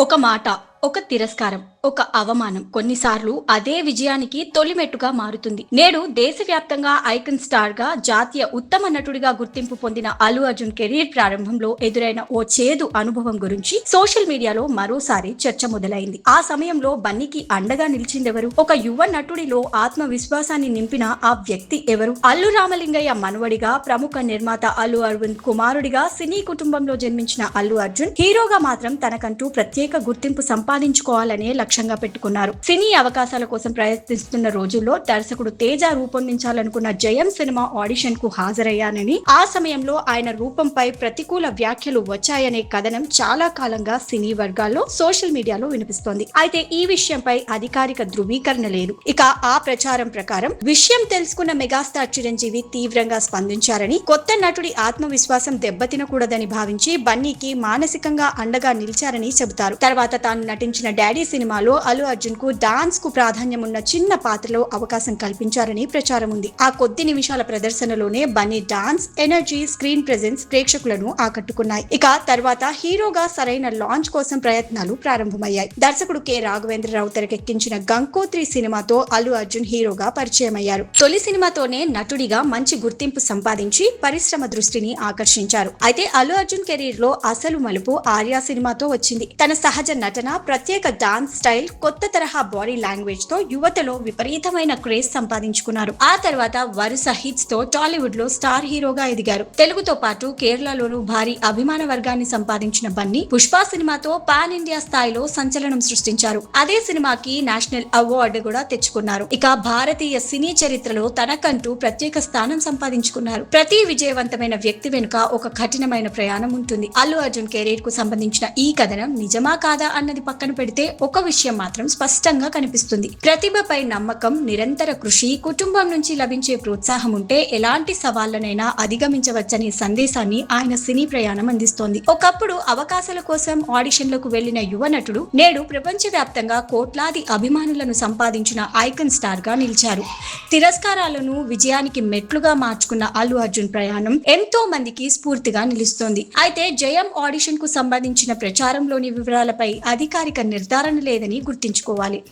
ఒక మాట, ఒక తిరస్కారం, ఒక అవమానం కొన్నిసార్లు అదే విజయానికి తొలిమెట్టుగా మారుతుంది. నేడు దేశవ్యాప్తంగా ఐకాన్ స్టార్ గా జాతీయ ఉత్తమ నటుడిగా గుర్తింపు పొందిన అల్లు అర్జున్ కెరీర్ ప్రారంభంలో ఎదురైన ఓ చేదు అనుభవం గురించి సోషల్ మీడియాలో మరోసారి చర్చ మొదలైంది. ఆ సమయంలో బన్నీకి అండగా నిలిచిందెవరు? ఒక యువ నటుడిలో ఆత్మవిశ్వాసాన్ని నింపిన ఆ వ్యక్తి ఎవరు? అల్లు రామలింగయ్య మనవడిగా, ప్రముఖ నిర్మాత అల్లు అరవింద్ కుమారుడిగా సినీ కుటుంబంలో జన్మించిన అల్లు అర్జున్ హీరోగా మాత్రం తనకంటూ ప్రత్యేక గుర్తింపు సంపాదించుకోవాలనే లక్ష్యంగా పెట్టుకున్నారు. సినీ అవకాశాల కోసం ప్రయత్నిస్తున్న రోజుల్లో దర్శకుడు తేజ రూపొందించాలనుకున్న జయం సినిమా ఆడిషన్ కు హాజరయ్యానని, ఆ సమయంలో ఆయన రూపంపై ప్రతికూల వ్యాఖ్యలు వచ్చాయనే కథనం చాలా కాలంగా సినీ వర్గాల్లో సోషల్ మీడియాలో వినిపిస్తోంది. అయితే ఈ విషయంపై అధికారిక ధృవీకరణ లేదు. ఇక ఆ ప్రచారం ప్రకారం విషయం తెలుసుకున్న మెగాస్టార్ చిరంజీవి తీవ్రంగా స్పందించారని, కొత్త నటుడి ఆత్మవిశ్వాసం దెబ్బతినకూడదని భావించి బన్నీకి మానసికంగా అండగా నిలిచారని చెబుతారు. తర్వాత తాను నటించిన డాడీ సినిమాలో అల్లు అర్జున్ కు డాన్స్ కు ప్రాధాన్యం ఉన్న చిన్న పాత్రలో అవకాశం కల్పించారని ప్రచారం ఉంది. ఆ కొద్ది నిమిషాల ప్రదర్శనలోనే Bunny dance, energy, screen presence ప్రేక్షకులను ఆకట్టుకున్నాయి. ఇక తర్వాత హీరోగా సరైన లాంచ్ కోసం ప్రయత్నాలు ప్రారంభమయ్యాయి. దర్శకుడు కె రాఘవేంద్రరావు తెరకెక్కించిన గంకోత్రి సినిమాతో అల్లు అర్జున్ హీరోగా పరిచయం అయ్యారు. తొలి సినిమాతోనే నటుడిగా మంచి గుర్తింపు సంపాదించి పరిశ్రమ దృష్టిని ఆకర్షించారు. అయితే అల్లు అర్జున్ కెరీర్ లో అసలు మలుపు ఆర్య సినిమాతో వచ్చింది. తన సహజ నటన, ప్రత్యేక డాన్స్ స్టైల్, కొత్త తరహా బాడీ లాంగ్వేజ్ తో యువతలో విపరీతమైన క్రేజ్ సంపాదించుకున్నారు. ఆ తర్వాత వరుస హిట్స్ తో టాలీవుడ్ లో స్టార్ హీరోగా ఎదిగారు. తెలుగుతో పాటు కేరళలోనూ భారీ అభిమాన వర్గాన్ని సంపాదించిన బన్నీ పుష్ప సినిమాతో పాన్ ఇండియా స్థాయిలో సంచలనం సృష్టించారు. అదే సినిమాకి నేషనల్ అవార్డు కూడా తెచ్చుకున్నారు. ఇక భారతీయ సినీ చరిత్రలో తనకంటూ ప్రత్యేక స్థానం సంపాదించుకున్నారు. ప్రతి విజయవంతమైన వ్యక్తి వెనుక ఒక కఠినమైన ప్రయాణం ఉంటుంది. అల్లు అర్జున్ కెరీర్ కు సంబంధించిన ఈ కథనం నిజమా కాదా అన్నది పక్కన పెడితే ఒక విషయం మాత్రం స్పష్టంగా కనిపిస్తుంది. ప్రతిభపై నమ్మకం, నిరంతర కృషి, కుటుంబం నుంచి లభించే ప్రోత్సాహం ఉంటే ఎలాంటి సవాళ్లనైనా అధిగమించవచ్చనే సందేశాన్ని ఆయన సినీ ప్రయాణం అందిస్తోంది. ఒకప్పుడు అవకాశాల కోసం ఆడిషన్లకు వెళ్లిన యువ నటుడు నేడు ప్రపంచవ్యాప్తంగా కోట్లాది అభిమానులను సంపాదించిన ఐకాన్ స్టార్ గా నిలిచారు. తిరస్కారాలను విజయానికి మెట్లుగా మార్చుకున్న అల్లు అర్జున్ ప్రయాణం ఎంతో మందికి స్ఫూర్తిగా నిలుస్తోంది. అయితే జయం ఆడిషన్ కు సంబంధించిన ప్రచారంలోని వివరాలపై అధికారిక నిర్ధారణ లేదని గుర్తుంచుకోవాలి.